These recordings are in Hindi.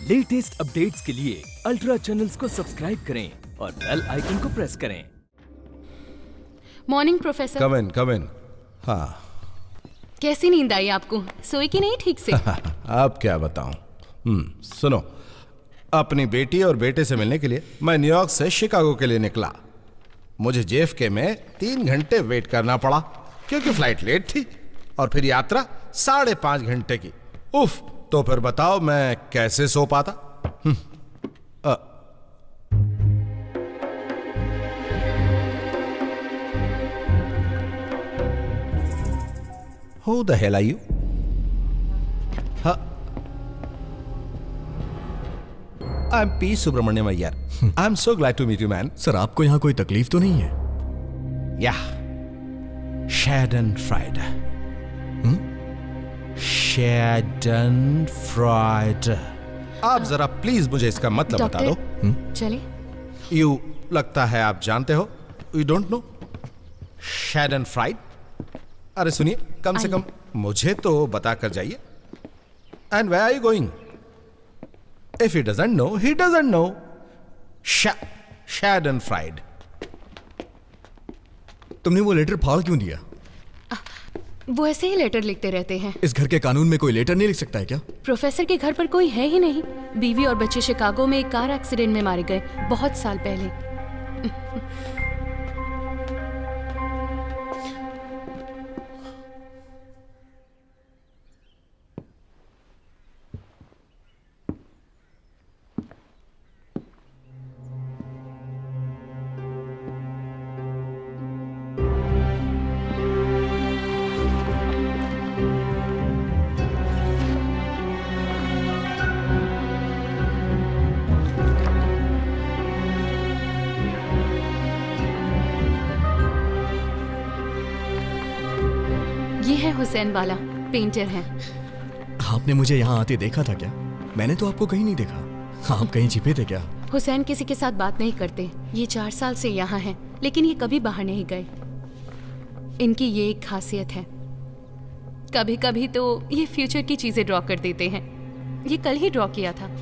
लेटेस्ट अपडेट्स के लिए अल्ट्रा चैनल्स को सब्सक्राइब करें और बेल आइकन को प्रेस करें। Morning professor. Come in. हाँ। कैसी नींद आई आपको? सोई कि नहीं ठीक से? अब क्या बताऊं। सुनो, अपनी बेटी और बेटे से मिलने के लिए मैं न्यूयॉर्क से शिकागो के लिए निकला। मुझे JFK में 3 घंटे वेट करना पड़ा क्योंकि फ्लाइट लेट थी और फिर यात्रा 5.5 घंटे की। उफ, तो फिर बताओ मैं कैसे सो पाता। Who the hell are you? I'm P. Subramaniam Iyer. I'm so glad to meet you, man. Sir, आपको यहाँ कोई तकलीफ तो नहीं है? Yeah. Schadenfreude. Schadenfreude. आप जरा प्लीज मुझे इसका मतलब बता दो। चले। यू लगता है आप जानते हो। You don't know Schadenfreude? अरे सुनिए, कम से कम मुझे तो बता कर जाइए। And where are you going? If he doesn't know, he doesn't know. Schadenfreude. तुमने वो लेटर फाड़ क्यों दिया? वो ऐसे ही लेटर लिखते रहते हैं। इस घर के कानून में कोई लेटर नहीं लिख सकता है क्या? प्रोफेसर के घर पर कोई है ही नहीं। बीवी और बच्चे शिकागो में एक कार एक्सीडेंट में मारे गए बहुत साल पहले। ये है हुसैन वाला, पेंटर हैं। आपने मुझे यहाँ आते देखा था क्या? मैंने तो आपको कहीं नहीं देखा। आप कहीं छिपे थे क्या? हुसैन किसी के साथ बात नहीं करते। ये 4 साल से यहाँ हैं, लेकिन ये कभी बाहर नहीं गए। इनकी ये एक खासियत है, कभी कभी तो ये फ्यूचर की चीजें ड्रॉ कर देते हैं। ये कल ही ड्रॉ किया था।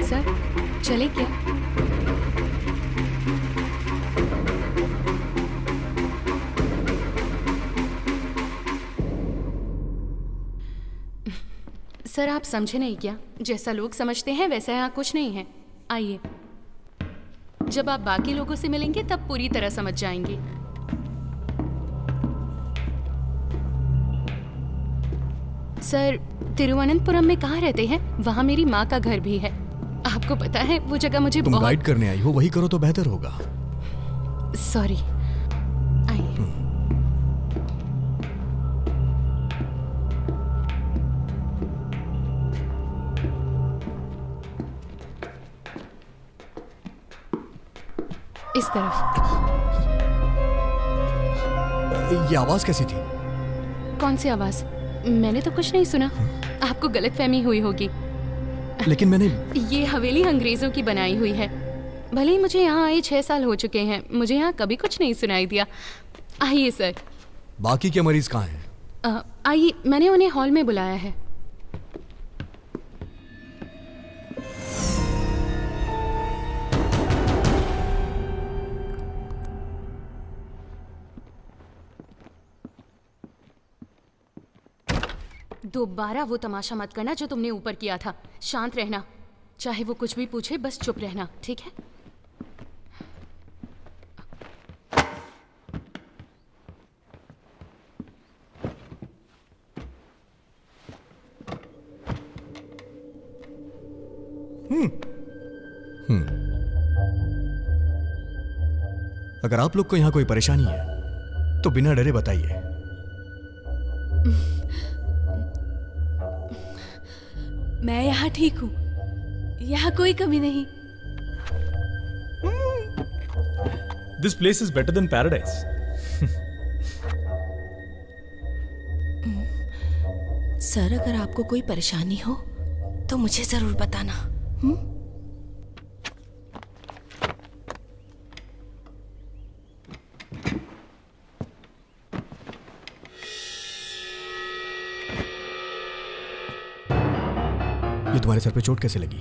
सर, चले क्या? सर, आप समझे नहीं क्या? जैसा लोग समझते हैं वैसा यहाँ कुछ नहीं है। आइए, जब आप बाकी लोगों से मिलेंगे तब पूरी तरह समझ जाएंगे। सर, तिरुवनंतपुरम में कहाँ रहते हैं? वहाँ मेरी माँ का घर भी है। आपको पता है वो जगह मुझे तुम गाइड करने आई हो, वही करो तो बेहतर होगा। सॉरी। आइए। इस तरफ। ये आवाज कैसी थी? कौन सी आवाज? मैंने तो कुछ नहीं सुना। आपको गलतफहमी हुई होगी। लेकिन मैंने ये हवेली अंग्रेजों की बनाई हुई है। भले ही मुझे यहाँ आए 6 साल हो चुके हैं, मुझे यहाँ कभी कुछ नहीं सुनाई दिया। आइए सर। बाकी के मरीज कहाँ हैं? आइए, मैंने उन्हें हॉल में बुलाया है। दोबारा वो तमाशा मत करना जो तुमने ऊपर किया था। शांत रहना, चाहे वो कुछ भी पूछे बस चुप रहना, ठीक है? अगर आप लोग को यहाँ कोई परेशानी है तो बिना डरे बताइए। मैं यहाँ ठीक हूँ, यहाँ कोई कमी नहीं। This place is better than paradise. Sir, अगर आपको कोई परेशानी हो तो मुझे जरूर बताना। ये तुम्हारे सर पे चोट कैसे लगी?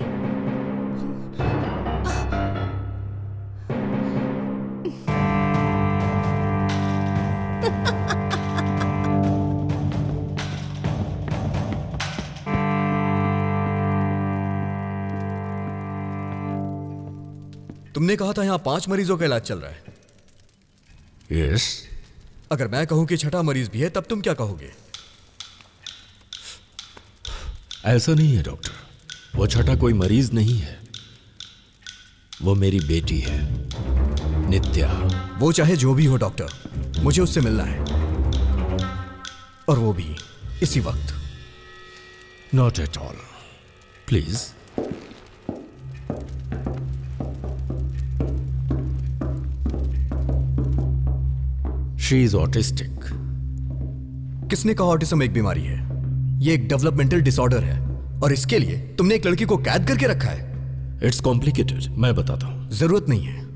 तुमने कहा था यहां 5 मरीजों का इलाज चल रहा है। यस। अगर मैं कहूं कि छठा मरीज भी है तब तुम क्या कहोगे? ऐसा नहीं है डॉक्टर, वो छठा कोई मरीज नहीं है, वो मेरी बेटी है नित्या। वो चाहे जो भी हो डॉक्टर, मुझे उससे मिलना है, और वो भी इसी वक्त। Not at all, please. She is autistic. किसने कहा ऑटिज्म एक बीमारी है? ये एक डेवलपमेंटल डिसऑर्डर है, और इसके लिए तुमने एक लड़की को कैद करके रखा है। इट्स कॉम्प्लिकेटेड, मैं बताता हूं। जरूरत नहीं है।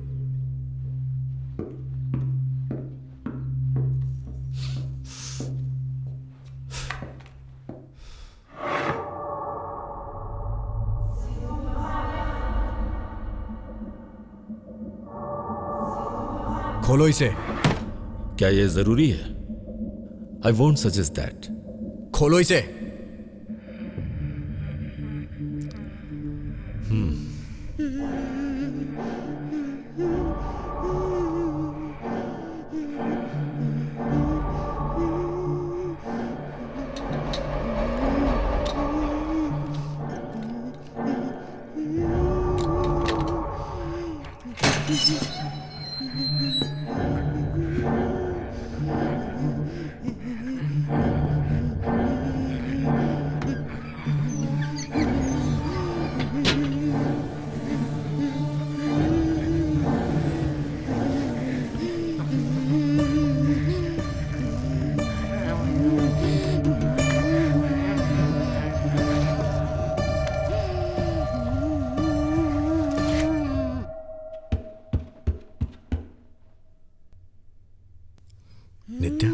खोलो इसे। क्या ये जरूरी है? I won't suggest that. खोलो इसे। नित्या,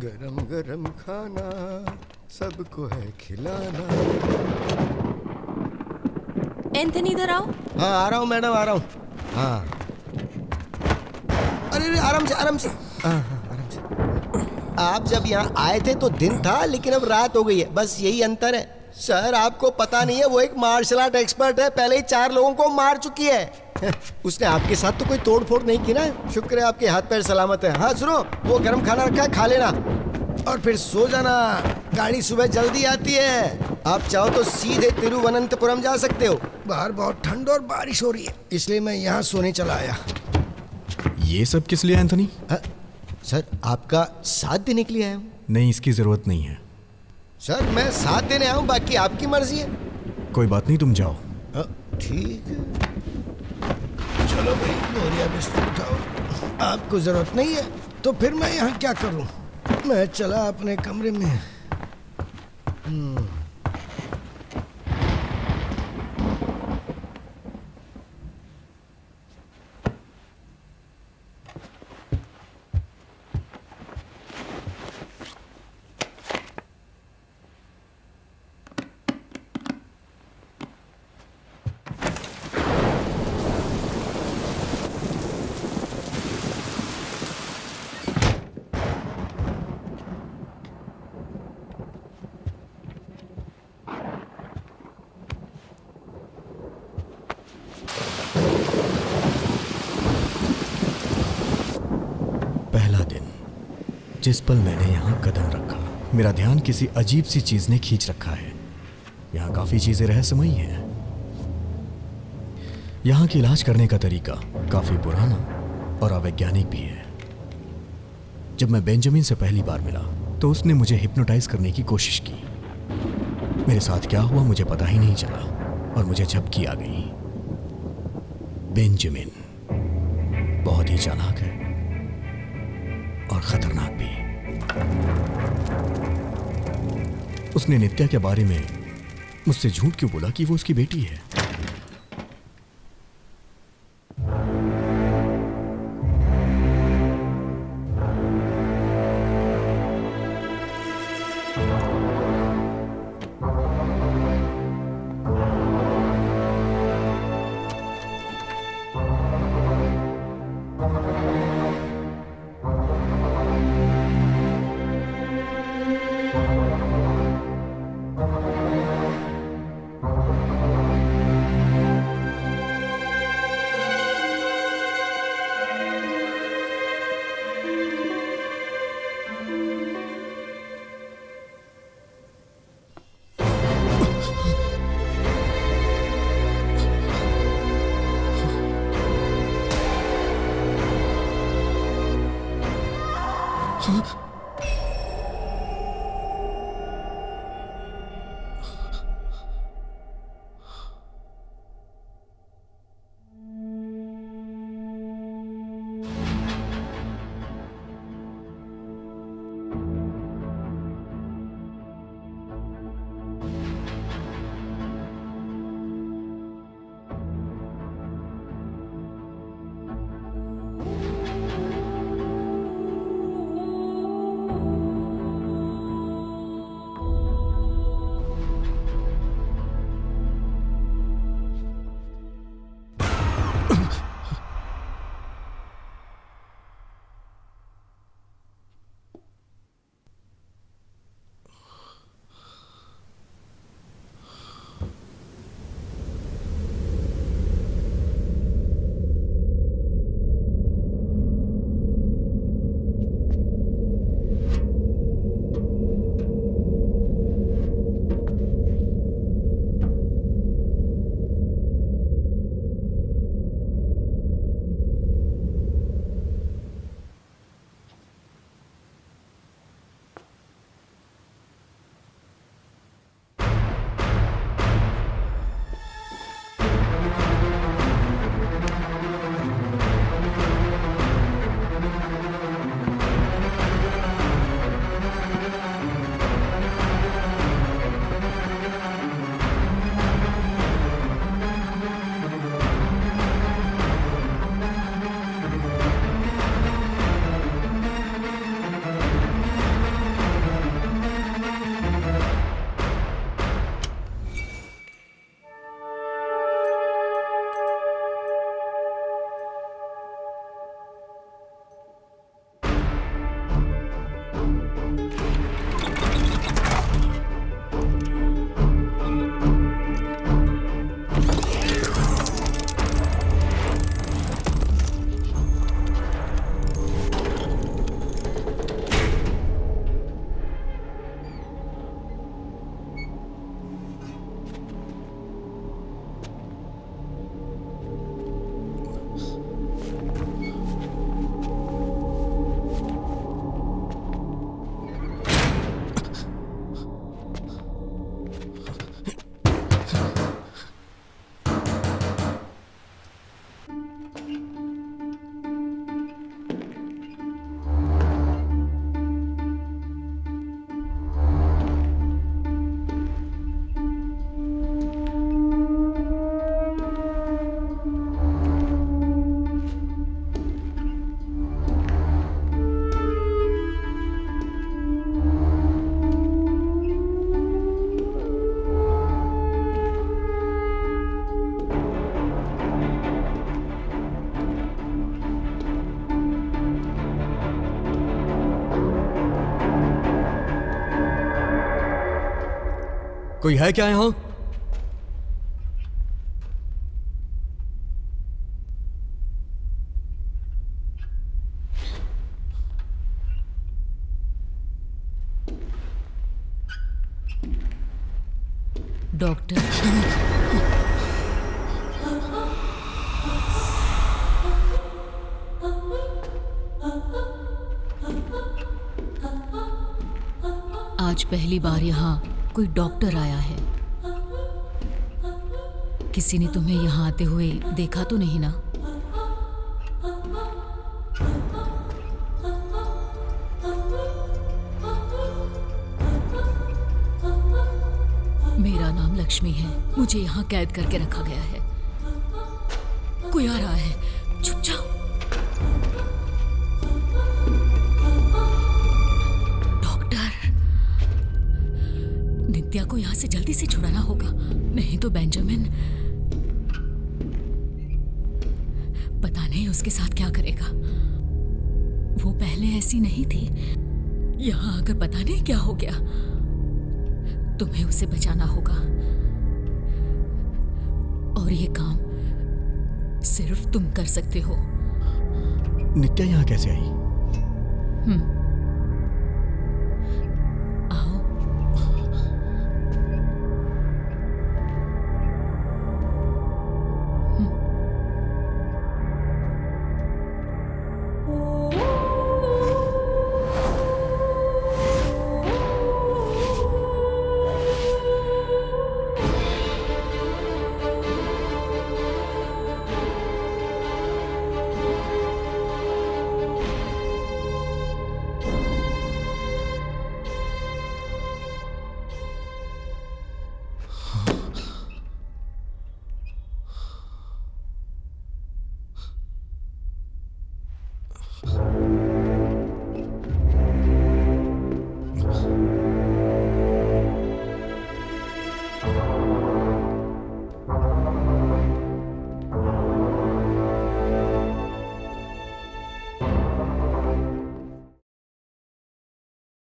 गरम गरम खाना सबको है खिलाना। एंथनी, इधर आओ। हाँ आ रहा हूँ मैडम, आ रहा हूँ। हाँ अरे अरे, आराम से आराम से। हाँ हाँ आराम से। आप जब यहाँ आए थे तो दिन था, लेकिन अब रात हो गई है, बस यही अंतर है। सर आपको पता नहीं है, वो एक मार्शल आर्ट एक्सपर्ट है, पहले ही 4 लोगों को मार चुकी है। उसने आपके साथ तो कोई तोड़ फोड़ नहीं की ना। शुक्र है आपके हाथ पैर सलामत है। हाँ सुनो, वो गर्म खाना रखा है, खा लेना और फिर सो जाना। गाड़ी सुबह जल्दी आती है। आप चाहो तो सीधे तिरुवनंतपुरम जा सकते हो। बाहर बहुत ठंड और बारिश हो रही है, इसलिए मैं यहाँ सोने चला आया। ये सब किस लिए एंथनी? सर आपका साथ देने के लिए आया हूँ। नहीं, इसकी जरूरत नहीं है। सर मैं साथ देने आया हूँ, बाकी आपकी मर्जी है। कोई बात नहीं, तुम जाओ। ठीक है, चलो भाई, बोरिया बिस्तर उठाओ। आपको जरूरत नहीं है तो फिर मैं यहाँ क्या करूँ? मैं चला अपने कमरे में। जिस पल मैंने यहाँ कदम रखा मेरा ध्यान किसी अजीब सी चीज ने खींच रखा है। यहाँ काफी चीजें रहस्यमयी हैं। यहाँ के इलाज करने का तरीका काफी पुराना और अवैज्ञानिक भी है। जब मैं बेंजामिन से पहली बार मिला तो उसने मुझे हिप्नोटाइज करने की कोशिश की। मेरे साथ क्या हुआ मुझे पता ही नहीं चला और मुझे झपकी आ गई। बेंजामिन बहुत ही चालाक है और खतरनाक भी। उसने नित्या के बारे में मुझसे झूठ क्यों बोला कि वो उसकी बेटी है? कोई है क्या यहां? डॉक्टर। आज पहली बार यहाँ कोई डॉक्टर आया है। किसी ने तुम्हें यहाँ आते हुए देखा तो नहीं ना? मेरा नाम लक्ष्मी है। मुझे यहाँ कैद करके रखा गया है। कोई आ रहा है, चुप जाओ। डॉक्टर, नित्या को यहाँ से जल्दी से छुड़ाना होगा, नहीं तो बेंजामिन पता नहीं उसके साथ क्या करेगा। वो पहले ऐसी नहीं थी। यहाँ आकर पता नहीं क्या हो गया। तुम्हें उसे बचाना होगा और ये काम सिर्फ तुम कर सकते हो। नित्या यहाँ कैसे आई? आओ।